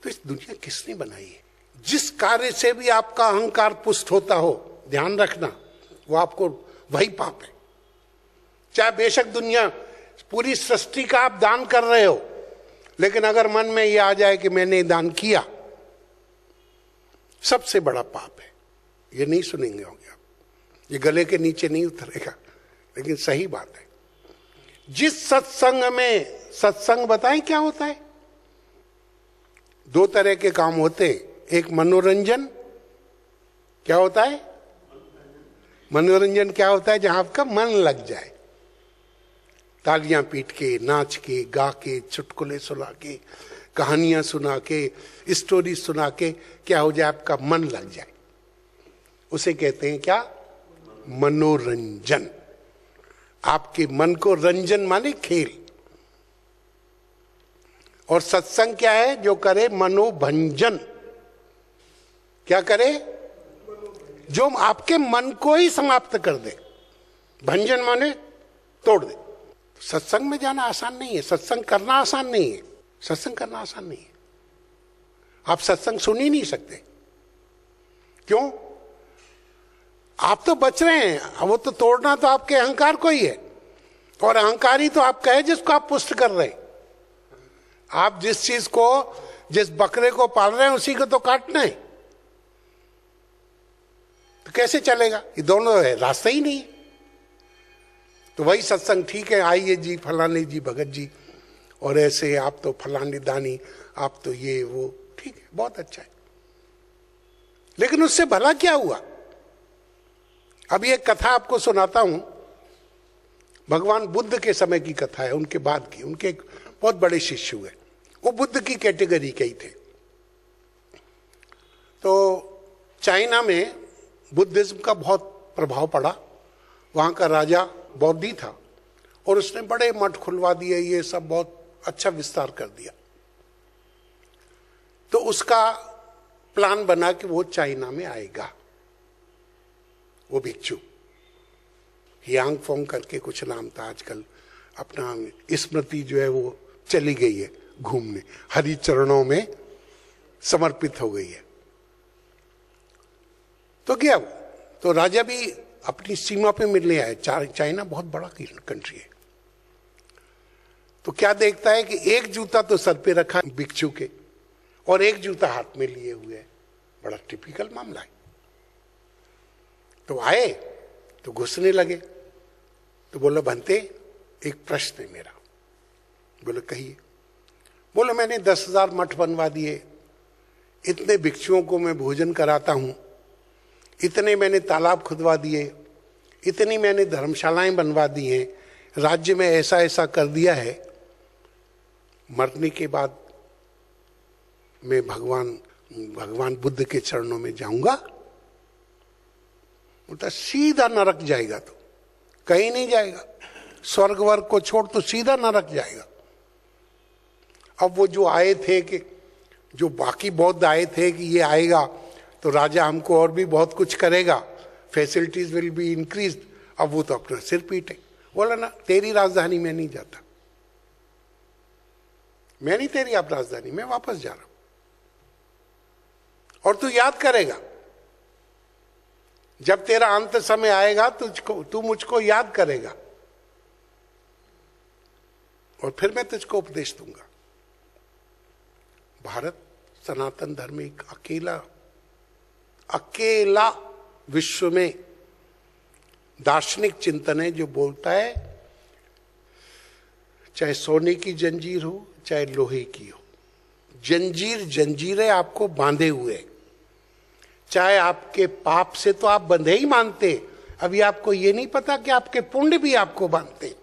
तो इस दुनिया किसने बनाई है? जिस कार्य से भी आपका अहंकार पुष्ट होता हो, ध्यान रखना वो आपको वही पाप है। चाहे बेशक दुनिया पूरी सृष्टि का आप दान कर रहे हो, लेकिन अगर मन में ये आ जाए कि मैंने दान किया, सबसे बड़ा पाप है। ये नहीं सुनेंगे होंगे आप, ये गले के नीचे नहीं उतरेगा, लेकिन सही बात है। जिस सत्संग में, सत्संग बताएं क्या होता है? दो तरह के काम होते हैं। एक मनोरंजन, क्या होता है? मनोरंजन क्या होता है? जहां आपका मन लग जाए, तालियां पीट के, नाच के, गा के, चुटकुले सुना के, कहानियां सुना के, स्टोरी सुना के क्या हो जाए? आपका मन लग जाए, उसे कहते हैं क्या? मनोरंजन। आपके मन को रंजन माने खेल। और सत्संग क्या है? जो करे मनोभंजन। क्या करे? जो आपके मन को ही समाप्त कर दे। भंजन माने तोड़ दे। सत्संग में जाना आसान नहीं है, सत्संग करना आसान नहीं है, सत्संग करना आसान नहीं है। आप सत्संग सुन ही नहीं सकते। क्यों? आप तो बच रहे हैं, वो तो तोड़ना तो आपके अहंकार को ही है, और अहंकार ही तो आपका है जिसको आप पुष्ट कर रहे हैं। आप जिस चीज को, जिस बकरे को पाल रहे हैं उसी को तो काटना है, तो कैसे चलेगा? ये दोनों है, रास्ता ही नहीं है। तो वही सत्संग ठीक है, आइए जी फलाने जी भगत जी, और ऐसे आप तो फलानी दानी, आप तो ये वो, ठीक है, बहुत अच्छा है, लेकिन उससे भला क्या हुआ? अभी एक कथा आपको सुनाता हूं, भगवान बुद्ध के समय की कथा है, उनके बाद की। उनके एक बहुत बड़े शिष्य हुए, वो बुद्ध की कैटेगरी के ही थे। तो चाइना में बुद्धिज्म का बहुत प्रभाव पड़ा। वहां का राजा बौद्धि था और उसने बड़े मठ खुलवा दिए, ये सब बहुत अच्छा विस्तार कर दिया। तो उसका प्लान बना कि वो चाइना में आएगा, वो भिक्षु। यांग फोंग करके कुछ नाम था, आजकल अपना स्मृति जो है वो चली गई है घूमने, हरि चरणों में समर्पित हो गई है। तो गया वो, तो राजा भी अपनी सीमा पे मिलने आए। चाइना बहुत बड़ा कंट्री है। तो क्या देखता है कि एक जूता तो सर पे रखा भिक्षु के और एक जूता हाथ में लिए हुए है। बड़ा टिपिकल मामला है। तो आए तो घुसने लगे। तो बोला, भंते एक प्रश्न है मेरा। बोले, कहिए। बोले, मैंने 10,000 मठ बनवा दिए, इतने भिक्षुओं को मैं भोजन कराता हूं, इतने मैंने तालाब खुदवा दिए, इतनी मैंने धर्मशालाएं बनवा दी हैं, राज्य में ऐसा ऐसा कर दिया है, मरने के बाद मैं भगवान बुद्ध के चरणों में जाऊंगा? बोलता, सीधा नरक जाएगा। तो कहीं नहीं जाएगा, स्वर्ग वर्ग को छोड़ तो सीधा नरक जाएगा। अब वो जो आए थे, कि जो बाकी बौद्ध आए थे कि ये आएगा तो राजा हमको और भी बहुत कुछ करेगा, फैसिलिटीज विल बी इंक्रीज। अब वो तो अपना सिर पीटे। बोला, ना तेरी राजधानी में नहीं जाता, मैं नहीं तेरी आप राजधानी, मैं वापस जा रहा हूं। और तू याद करेगा, जब तेरा अंत समय आएगा तू मुझको याद करेगा, और फिर मैं तुझको उपदेश दूंगा। भारत सनातन धर्म एक अकेला विश्व में दार्शनिक चिंतन है जो बोलता है, चाहे सोने की जंजीर हो चाहे लोहे की हो, जंजीरें आपको बांधे हुए। चाहे आपके पाप से तो आप बंधे ही मानते, अभी आपको ये नहीं पता कि आपके पुण्य भी आपको बांधते,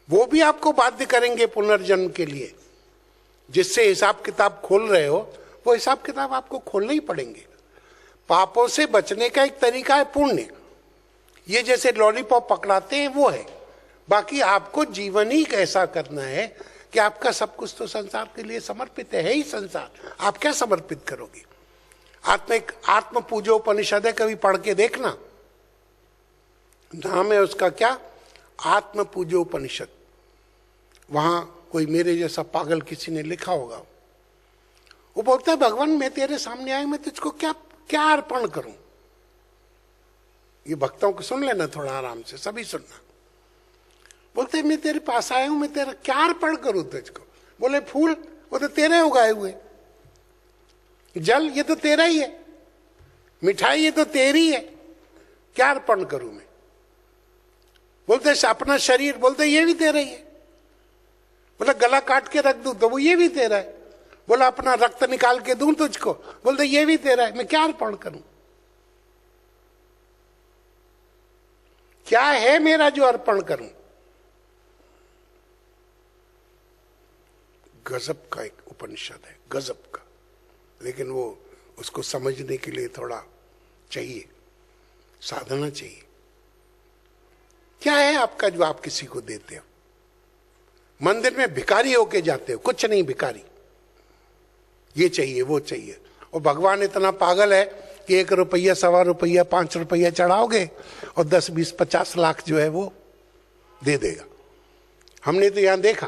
वो भी आपको बाध्य करेंगे पुनर्जन्म के लिए। जिससे हिसाब किताब खोल रहे हो, वो हिसाब किताब आपको खोलने ही पड़ेंगे। पापों से बचने का एक तरीका है पुण्य। ये जैसे लॉलीपॉप पकड़ाते हैं वो है। बाकी आपको जीवन ही ऐसा करना है कि आपका सब कुछ तो संसार के लिए समर्पित है ही संसार। आप क्या समर्पित करोगे? आत्म पूजोपनिषद है, कभी पढ़ के देखना। नाम है उसका क्या? आत्म पूजोपनिषद। वहां कोई मेरे जैसा पागल किसी ने लिखा होगा। वो बोलता है, भगवान मैं तेरे सामने आया, मैं तुझको क्या अर्पण करूं? ये भक्तों को सुन लेना थोड़ा आराम से, सभी सुनना। बोलते मैं तेरे पास आया हूं, मैं तेरा क्या अर्पण करूं तुझको? बोले, फूल, वो तो तेरे उगाए हुए। जल, ये तो तेरा ही है। मिठाई, ये तो तेरी है। क्या अर्पण करूं मैं? बोलते अपना शरीर, बोलते ये भी तेरा ही है। बोला गला काट के रख दूं तो वो ये भी तेरा है। बोला अपना रक्त निकाल के दूं तुझको, बोलते ये भी तेरा है। मैं क्या अर्पण करूं? क्या है मेरा जो अर्पण करूं? गजब का एक उपनिषद है, गजब का। लेकिन वो उसको समझने के लिए थोड़ा चाहिए, साधना चाहिए। क्या है आपका जो आप किसी को देते हो? मंदिर में भिखारी होके जाते हो, कुछ नहीं भिखारी, ये चाहिए वो चाहिए। और भगवान इतना पागल है कि 1 रुपया, 1.25 रुपया, 5 रुपया चढ़ाओगे और 10, 20, 50 लाख जो है वो दे देगा। हमने तो यहां देखा।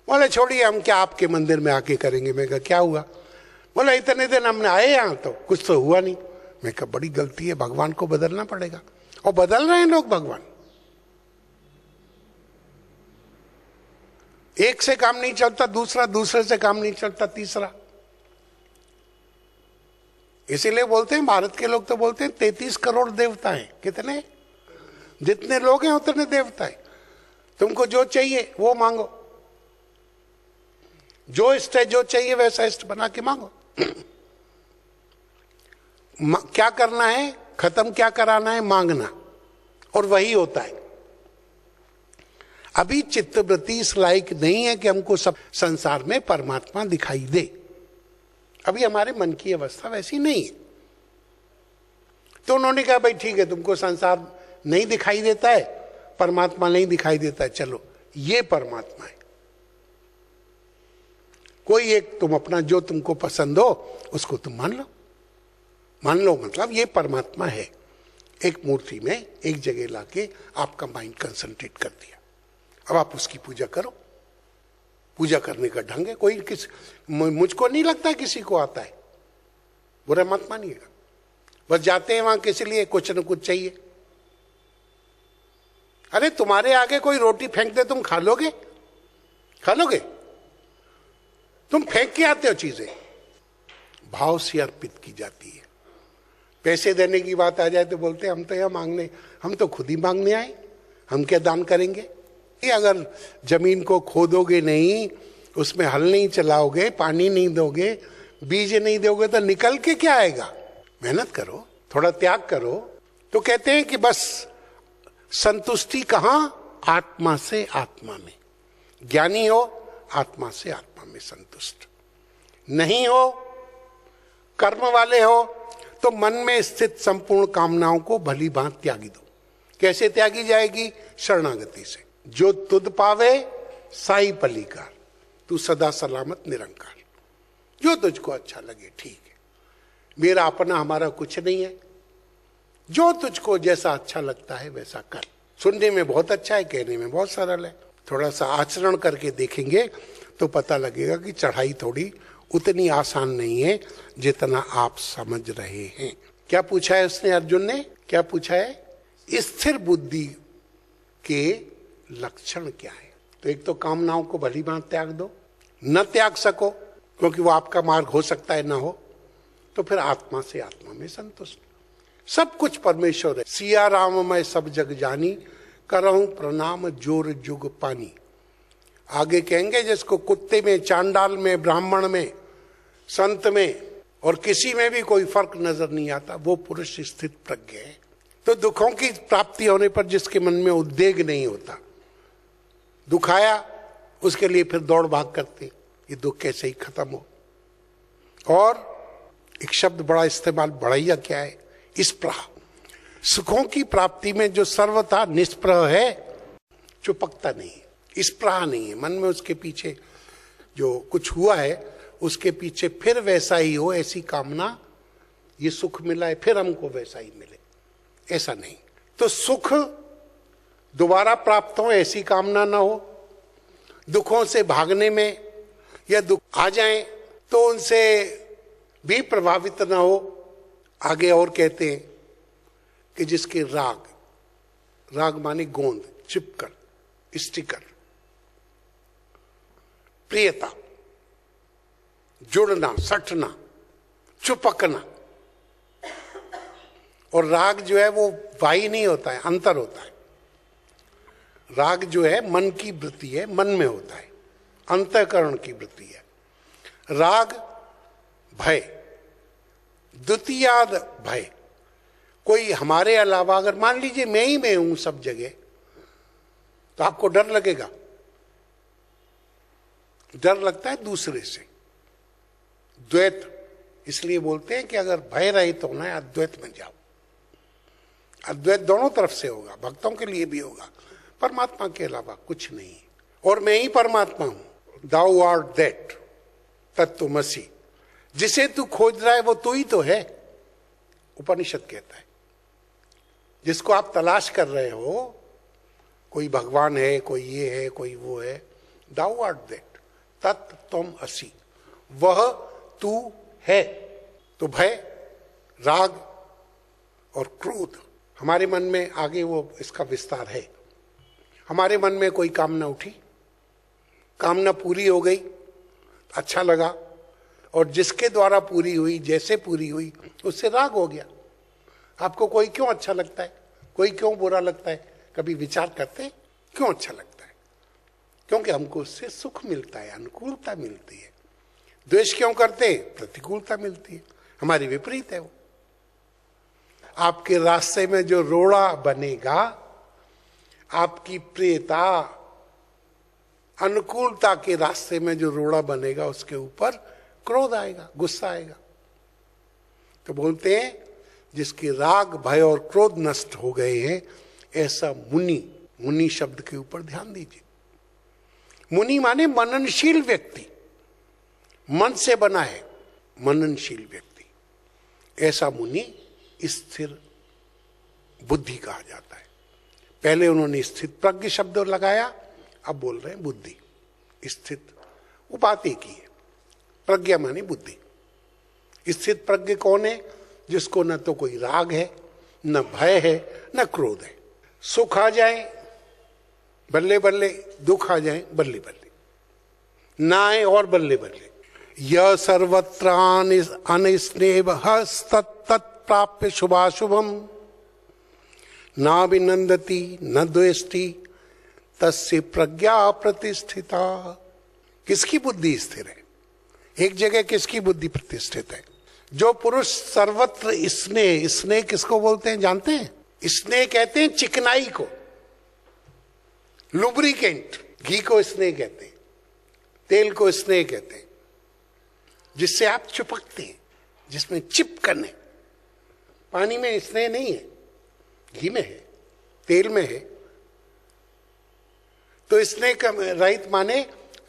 बोले छोड़िए, हम क्या आपके मंदिर में आके करेंगे। मैं कहा क्या हुआ? बोला इतने दिन हमने आए यहां तो कुछ तो हुआ नहीं। मैं कहा बड़ी गलती है, भगवान को बदलना पड़ेगा। और बदल रहे हैं लोग भगवान। एक से काम नहीं चलता, दूसरा, दूसरे से काम नहीं चलता, तीसरा। इसीलिए बोलते हैं, भारत के लोग तो बोलते हैं 33 करोड़ देवता हैं। कितने? जितने लोग हैं उतने देवता हैं। तुमको जो चाहिए वो मांगो, जो इष्ट है, जो चाहिए वैसा इष्ट बना के मांगो। क्या करना है? खत्म क्या कराना है? मांगना, और वही होता है। अभी चित्तवृत्ति इस लायक नहीं है कि हमको सब संसार में परमात्मा दिखाई दे। अभी हमारे मन की अवस्था वैसी नहीं है। तो उन्होंने कहा भाई ठीक है, तुमको संसार नहीं दिखाई देता है, परमात्मा नहीं दिखाई देता है, चलो ये परमात्मा है। कोई एक तुम अपना जो तुमको पसंद हो उसको तुम मान लो। मान लो मतलब ये परमात्मा है। एक मूर्ति में एक जगह लाके आपका माइंड कंसंट्रेट कर दिया। अब आप उसकी पूजा करो। पूजा करने का ढंग है। कोई मुझको नहीं लगता किसी को आता है, बुरा मत मानिएगा। बस जाते हैं वहां किसी लिए, कुछ न कुछ चाहिए। अरे तुम्हारे आगे कोई रोटी फेंक दे, तुम खा लोगे? खा लोगे? तुम फेंक के आते हो चीजें। भाव से अर्पित की जाती है। पैसे देने की बात आ जाए तो बोलते हम तो यहां मांगने, हम तो खुद ही मांगने आए, हम क्या दान करेंगे? अगर जमीन को खोदोगे नहीं, उसमें हल नहीं चलाओगे, पानी नहीं दोगे, बीज नहीं दोगे तो निकल के क्या आएगा? मेहनत करो, थोड़ा त्याग करो। तो कहते हैं कि बस संतुष्टि कहां? आत्मा से आत्मा में। ज्ञानी हो आत्मा से आत्मा में संतुष्ट, नहीं हो कर्म वाले हो तो मन में स्थित संपूर्ण कामनाओं को भली भांति त्यागी दो। कैसे त्यागी जाएगी? शरणागति से। जो तुद पावे साई पलीकार, तू सदा सलामत निरंकार। जो तुझको अच्छा लगे ठीक है, मेरा अपना हमारा कुछ नहीं है। जो तुझको जैसा अच्छा लगता है वैसा कर। सुनने में बहुत अच्छा है, कहने में बहुत सरल है। थोड़ा सा आचरण करके देखेंगे तो पता लगेगा कि चढ़ाई थोड़ी उतनी आसान नहीं है जितना आप समझ रहे हैं। क्या पूछा है उसने? अर्जुन ने क्या पूछा है? स्थिर बुद्धि के लक्षण क्या है? तो एक तो कामनाओं को भली भांति त्याग दो। न त्याग सको क्योंकि वो आपका मार्ग हो सकता है ना हो, तो फिर आत्मा से आत्मा में संतुष्ट। सब कुछ परमेश्वर है। सिया राम मैं सब जग जानी, करहूं प्रणाम जोर जुग पानी। आगे कहेंगे जिसको कुत्ते में, चांडाल में, ब्राह्मण में, संत में और किसी में भी कोई फर्क नजर नहीं आता, वो पुरुष स्थित प्रज्ञ है। तो दुखों की प्राप्ति होने पर जिसके मन में उद्वेग नहीं होता, दुख आया उसके लिए फिर दौड़ भाग करते, ये दुख कैसे ही खत्म हो। और एक शब्द बड़ा इस्तेमाल, बढ़िया क्या है? स्पृह। सुखों की प्राप्ति में जो सर्वथा निष्प्रह है, चुपकता नहीं है, स्पृह नहीं है मन में। उसके पीछे जो कुछ हुआ है उसके पीछे फिर वैसा ही हो, ऐसी कामना, ये सुख मिला है फिर हमको वैसा ही मिले, ऐसा नहीं। तो सुख दोबारा प्राप्त हो ऐसी कामना ना हो। दुखों से भागने में या दुख आ जाए तो उनसे भी प्रभावित ना हो। आगे और कहते हैं कि जिसके राग, राग माने गोंद, चिपकन, स्टिकर, प्रियता, जुड़ना, सटना, चुपकना। और राग जो है वो वाही नहीं होता है, अंतर होता है। राग जो है मन की वृत्ति है, मन में होता है, अंतःकरण की वृत्ति है। राग भय, द्वितीयाद भय, कोई हमारे अलावा, अगर मान लीजिए मैं ही मैं हूं सब जगह, तो आपको डर लगेगा। डर लगता है दूसरे से। द्वैत, इसलिए बोलते हैं कि अगर भय रहित होना है अद्वैत में जाओ। अद्वैत दोनों तरफ से होगा, भक्तों के लिए भी होगा, परमात्मा के अलावा कुछ नहीं, और मैं ही परमात्मा हूं। दाउ आर्ट दैट तत्त्वमसि, जिसे तू खोज रहा है वो तू ही तो है, उपनिषद कहता है। जिसको आप तलाश कर रहे हो, कोई भगवान है, कोई ये है, कोई वो है, दाउ आर्ट दैट तत्त्वमसि, वह तू है। तो भय, राग और क्रोध हमारे मन में, आगे वो इसका विस्तार है। हमारे मन में कोई कामना उठी, कामना पूरी हो गई, अच्छा लगा, और जिसके द्वारा पूरी हुई, जैसे पूरी हुई, उससे राग हो गया। आपको कोई क्यों अच्छा लगता है, कोई क्यों बुरा लगता है, कभी विचार करते हैं क्यों अच्छा लगता है? क्योंकि हमको उससे सुख मिलता है, अनुकूलता मिलती है। द्वेष क्यों करते हैं? प्रतिकूलता मिलती है, हमारी विपरीत है वो। आपके रास्ते में जो रोड़ा बनेगा, आपकी प्रियता, अनुकूलता के रास्ते में जो रोड़ा बनेगा, उसके ऊपर क्रोध आएगा, गुस्सा आएगा। तो बोलते हैं जिसके राग, भय और क्रोध नष्ट हो गए हैं, ऐसा मुनि, मुनि शब्द के ऊपर ध्यान दीजिए। मुनि माने मननशील व्यक्ति, मन से बना है, मननशील व्यक्ति। ऐसा मुनि स्थिर बुद्धि कहा जाता है। पहले उन्होंने स्थित प्रज्ञ शब्द लगाया, अब बोल रहे हैं बुद्धि। स्थित, वो बात एक ही है, प्रज्ञा माने बुद्धि। स्थित प्रज्ञ कौन है? जिसको न तो कोई राग है, न भय है, न क्रोध है। सुख आ जाए बल्ले बल्ले, दुख आ जाए बल्ले बल्ले, ना आए और बल्ले बल्ले। यह सर्वत्र अनस्नेह तत् प्राप्य शुभाशुभम ना विनंदति न द्वेष्टि तस्य प्रज्ञा प्रतिष्ठिता। किसकी बुद्धि स्थिर है? एक जगह किसकी बुद्धि प्रतिष्ठित है? जो पुरुष सर्वत्र स्नेह, स्नेह किसको बोलते हैं जानते हैं? स्नेह कहते हैं चिकनाई को, लुब्रिकेंट, घी को स्नेह कहते हैं, तेल को स्नेह कहते हैं, जिससे आप चिपकते हैं, जिसमें चिपकन है। पानी में स्नेह नहीं है, घी में है, तेल में है। तो स्नेह का रहित माने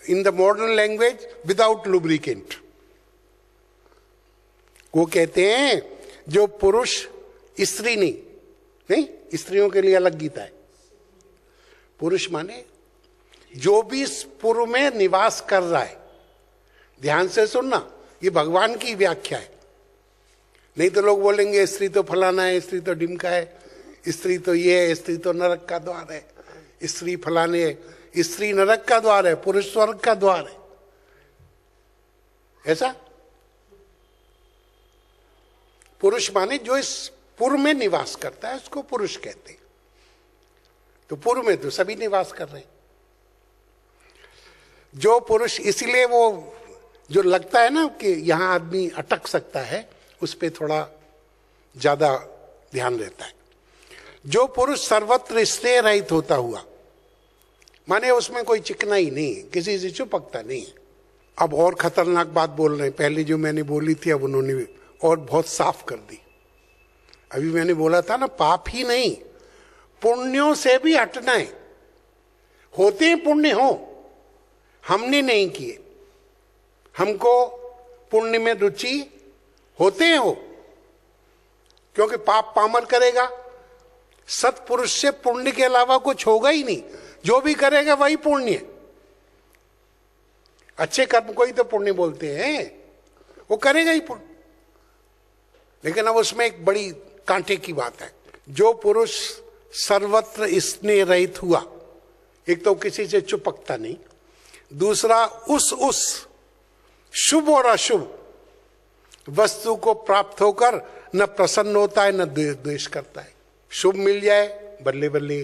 in the modern language without lubricant. वो कहते हैं जो पुरुष, स्त्री नहीं, स्त्रियों के लिए अलग गीता है। पुरुष माने जो भी इस पूर्व में निवास कर रहा है। ध्यान से सुनना, ये भगवान की व्याख्या है, नहीं तो लोग बोलेंगे स्त्री तो फलाना है, स्त्री तो ढिमका है, स्त्री तो ये है, स्त्री तो नरक का द्वार है, स्त्री फलाने है। स्त्री नरक का द्वार है, पुरुष स्वर्ग का द्वार है, ऐसा। पुरुष माने जो इस पूर्व में निवास करता है, उसको पुरुष कहते हैं। तो पूर्व में तो सभी निवास कर रहे हैं। जो पुरुष, इसीलिए वो जो लगता है ना कि यहां आदमी अटक सकता है, उस पर थोड़ा ज्यादा ध्यान रहता है। जो पुरुष सर्वत्र स्नेह रहित होता हुआ, माने उसमें कोई चिकनाई नहीं है, किसी से चिपकता नहीं है। अब और खतरनाक बात बोल रहे हैं, पहले जो मैंने बोली थी अब उन्होंने और बहुत साफ कर दी। अभी मैंने बोला था ना, पाप ही नहीं, पुण्यों से भी हटना है। होते हैं पुण्य हो, हमने नहीं किए, हमको पुण्य में रुचि होते हैं हो, क्योंकि पाप पामर करेगा। सत्पुरुष से पुण्य के अलावा कुछ होगा ही नहीं, जो भी करेगा वही पुण्य। अच्छे कर्म को ही तो पुण्य बोलते हैं, वो करेगा ही पुण्य। लेकिन अब उसमें एक बड़ी कांटे की बात है। जो पुरुष सर्वत्र स्नेह रहित हुआ, एक तो किसी से चिपकता नहीं, दूसरा उस शुभ और अशुभ वस्तु को प्राप्त होकर न प्रसन्न होता है न द्वेष करता है। शुभ मिल जाए बल्ले बल्ले,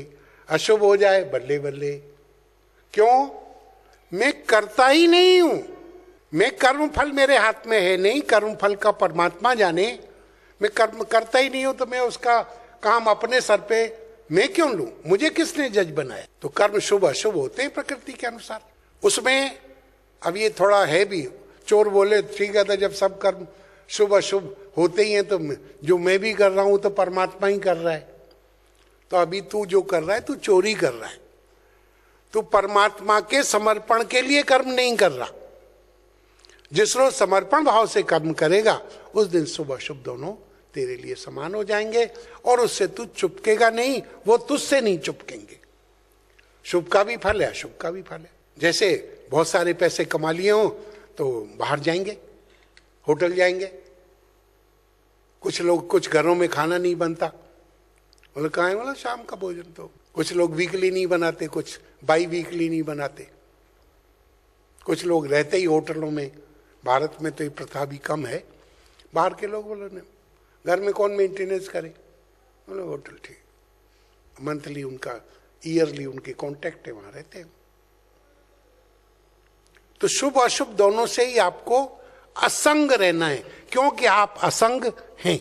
अशुभ हो जाए बल्ले बल्ले। क्यों? मैं करता ही नहीं हूं, मैं कर्म फल मेरे हाथ में है नहीं, कर्म फल का परमात्मा जाने। मैं कर्म करता ही नहीं हूं तो मैं उसका काम अपने सर पे मैं क्यों लूं? मुझे किसने जज बनाया? तो कर्म शुभ अशुभ होते हैं प्रकृति के अनुसार। उसमें अब ये थोड़ा है भी, चोर बोले ठीक है, तो जब सब कर्म शुभ अशुभ होते ही हैं तो जो मैं भी कर रहा हूं तो परमात्मा ही कर रहा है। तो अभी तू जो कर रहा है तू चोरी कर रहा है, तू परमात्मा के समर्पण के लिए कर्म नहीं कर रहा। जिस रोज समर्पण भाव से कर्म करेगा उस दिन शुभ अशुभ दोनों तेरे लिए समान हो जाएंगे और उससे तू चुपकेगा नहीं, वो तुझसे नहीं चुपकेंगे। शुभ का भी फल है, अशुभ का भी फल है। जैसे बहुत सारे पैसे कमा लिए हो तो बाहर जाएंगे, होटल जाएंगे। कुछ लोग, कुछ घरों में खाना नहीं बनता, बोले कहाँ है, बोला शाम का भोजन। तो कुछ लोग वीकली नहीं बनाते, कुछ बाई वीकली नहीं बनाते, कुछ लोग रहते ही होटलों में। भारत में तो ये प्रथा भी कम है। बाहर के लोग बोले नहीं, घर में कौन मेंटेनेंस करे, बोले होटल ठीक, मंथली उनका, ईयरली उनके कॉन्ट्रैक्ट है, वहां रहते हैं। तो शुभ अशुभ दोनों से ही आपको असंग रहना है, क्योंकि आप असंग हैं।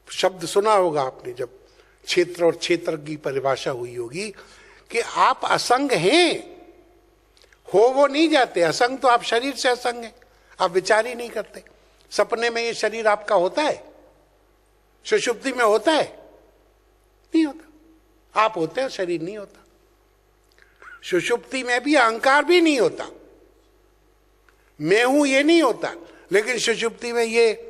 शब्द सुना होगा आपने, जब क्षेत्र और क्षेत्र की परिभाषा हुई होगी कि आप असंग हैं। हो वो नहीं जाते, असंग तो आप शरीर से असंग हैं, आप विचार ही नहीं करते। सपने में ये शरीर आपका होता है, सुषुप्ति में होता है? नहीं होता। आप होते हैं, शरीर नहीं होता। सुषुप्ति में भी अहंकार भी नहीं होता, मैं हूं ये नहीं होता। लेकिन सुषुप्ति में ये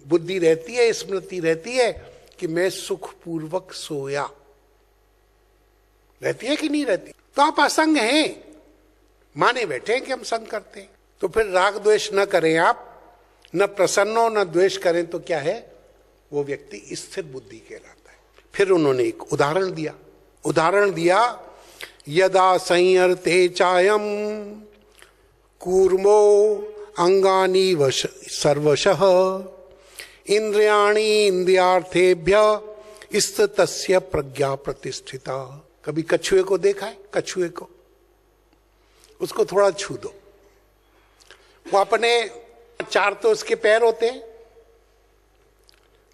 बुद्धि रहती है, स्मृति रहती है कि मैं सुखपूर्वक सोया। रहती है कि नहीं रहती? तो आप असंग हैं, माने बैठे हैं कि हम संग करते हैं। तो फिर राग द्वेष न करें आप, न प्रसन्न हो न द्वेष करें, तो क्या है, वो व्यक्ति स्थिर बुद्धि कहलाता है। फिर उन्होंने एक उदाहरण दिया, यदा संयर्ते चायम कूर्मो अंगानी वश सर्वशः इंद्रियाणि इंद्रियार्थेभ्य स्थितस्य प्रज्ञा प्रतिष्ठिता। कभी कछुए को देखा है? कछुए को, उसको थोड़ा छू दो, वो अपने चार तो उसके पैर होते हैं,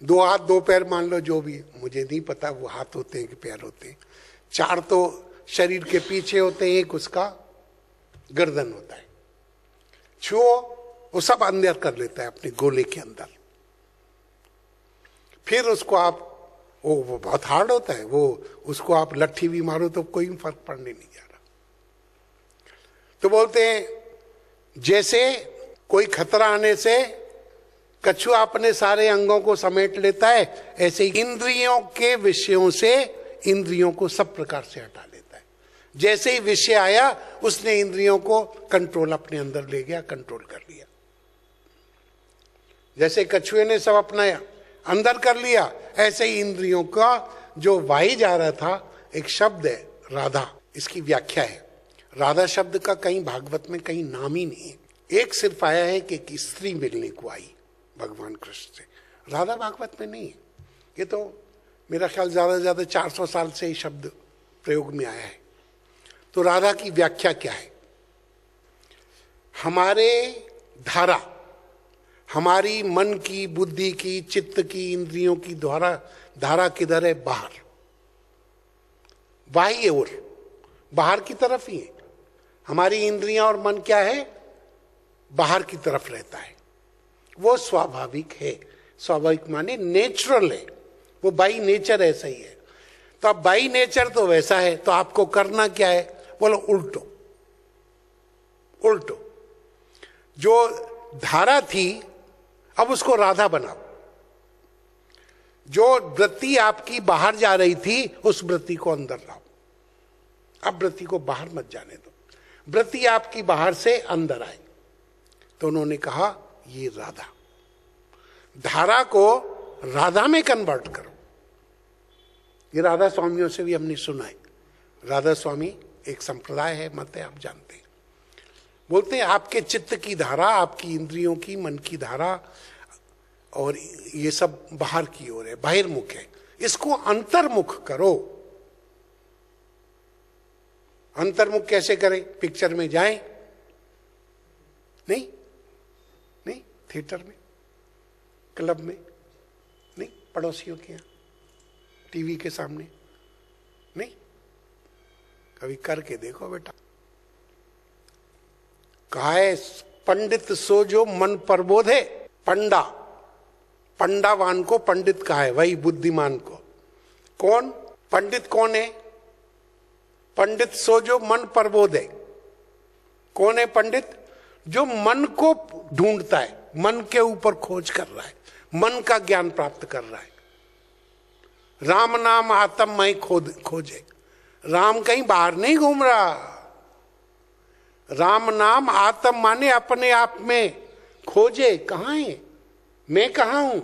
दो हाथ दो पैर मान लो, जो भी, मुझे नहीं पता वो हाथ होते हैं कि पैर होते हैं। चार तो शरीर के पीछे होते हैं, एक उसका गर्दन होता है। छुओ, वो सब अंदर कर लेता है अपने गोले के अंदर। फिर उसको आप, वो बहुत हार्ड होता है, वो उसको आप लट्ठी भी मारो तो कोई फर्क पड़ने नहीं जा रहा। तो बोलते हैं जैसे कोई खतरा आने से कछुआ अपने सारे अंगों को समेट लेता है, ऐसे इंद्रियों के विषयों से इंद्रियों को सब प्रकार से हटा लेता है। जैसे ही विषय आया उसने इंद्रियों को कंट्रोल अपने अंदर ले गया, कंट्रोल कर लिया। जैसे कछुए ने सब अपना अंदर कर लिया, ऐसे ही इंद्रियों का जो वाही जा रहा था, एक शब्द है राधा, इसकी व्याख्या है। राधा शब्द का कहीं भागवत में कहीं नाम ही नहीं है, एक सिर्फ आया है कि एक स्त्री मिलने को आई भगवान कृष्ण से। राधा भागवत में नहीं है। ये तो मेरा ख्याल ज्यादा से ज्यादा 400 साल से ही शब्द प्रयोग में आया है। तो राधा की व्याख्या क्या है? हमारे धारा, हमारी मन की, बुद्धि की, चित्त की, इंद्रियों की धारा किधर है? बाहर, बाह्य ओर, बाहर की तरफ ही है। हमारी इंद्रियां और मन क्या है? बाहर की तरफ रहता है। वो स्वाभाविक है, स्वाभाविक माने नेचुरल है, वो बाई नेचर ऐसा ही है। तो अब बाई नेचर तो वैसा है, तो आपको करना क्या है? बोलो उल्टो। उल्टो, जो धारा थी अब उसको राधा बनाओ। जो वृत्ति आपकी बाहर जा रही थी उस वृत्ति को अंदर लाओ। अब वृत्ति को बाहर मत जाने दो, वृत्ति आपकी बाहर से अंदर आए। तो उन्होंने कहा ये राधा, धारा को राधा में कन्वर्ट करो। ये राधा स्वामियों से भी हमने सुना है। राधा स्वामी एक संप्रदाय है, मत है, आप जानते हैं। बोलते हैं आपके चित्त की धारा, आपकी इंद्रियों की, मन की धारा, और ये सब बाहर की ओर है, बहिर्मुख है। इसको अंतर्मुख करो, अंतर्मुख कैसे करें? पिक्चर में जाएं? नहीं, नहीं, थिएटर में, क्लब में नहीं, पड़ोसियों के यहाँ, टीवी के सामने नहीं, कभी करके देखो बेटा। कहा है पंडित सो जो मन प्रबोधे, पंडा, पंडावान को पंडित कहा है, वही बुद्धिमान को। कौन पंडित? कौन है पंडित? सो जो मन प्रबोधे। कौन है पंडित? जो मन को ढूंढता है, मन के ऊपर खोज कर रहा है, मन का ज्ञान प्राप्त कर रहा है। राम नाम आत्ममय खोजे। राम कहीं बाहर नहीं घूम रहा। राम नाम आत्म माने अपने आप में खोजे। कहां है? मैं कहां हूं?